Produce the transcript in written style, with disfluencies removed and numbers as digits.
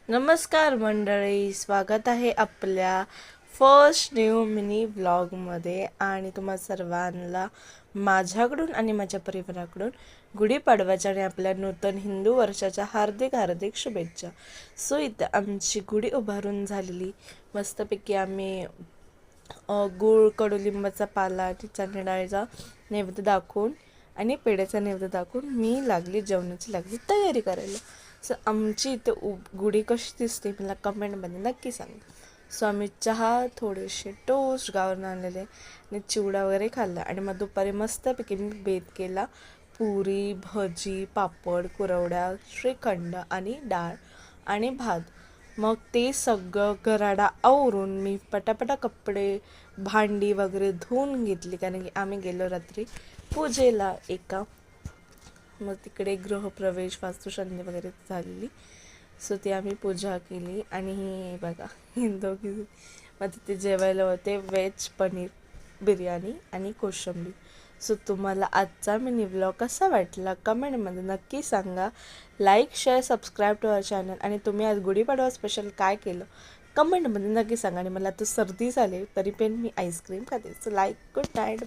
नमस्कार मंडळी, स्वागत आहे आपल्या फर्स्ट न्यू मिनी ब्लॉगमध्ये. आणि तुम्हा सर्वांना माझ्याकडून आणि माझ्या परिवाराकडून गुढीपाडव्याच्या आणि आपल्या नूतन हिंदू वर्षाच्या हार्दिक हार्दिक शुभेच्छा. सो इथं आमची गुढी उभारून झालेली. मस्तपैकी आम्ही गूळ, कडुलिंबाचा पाला आणि चणे डाळीचा नैवेद्य दाखवून आणि पेढ्याचा नैवेद्य दाखवून मी जेवणाची तयारी करायला. सो आमची इथे गुढी कशी दिसते मला कमेंटमध्ये नक्की सांगा. सो आम्ही चहा, थोडेसे टोस्ट गावावरून आणलेले आणि चिवडा वगैरे खाल्ला. आणि मग दुपारी मस्तपैकी मी बेत केला. पुरी, भजी, पापड, कुरवड्या, श्रीखंड आणि डाळ आणि भात. मग ते सगळं गराडा आवरून मी पटापटा कपडे, भांडी वगैरे धुवून घेतली, कारण की आम्ही गेलो रात्री पूजेला एका. मग तिकडे गृहप्रवेश, वास्तुशांती वगैरे झालेली. सो ती आम्ही पूजा केली. आणि ही बघा ही दोघी मग तिथे जेवायला होते व्हेज पनीर बिर्याणी आणि कोशिंबीर. सो तुम्हाला आजचा मिनी व्लॉग कसा वाटला कमेंटमध्ये नक्की सांगा. Like, share, subscribe to our channel. आणि तुम्ही आज गुढीपाडवा स्पेशल काय केलं कमेंटमध्ये नक्की सांगा. आणि मला तर सर्दी झाली तरी पण मी आईस्क्रीम खाते. So like, good night.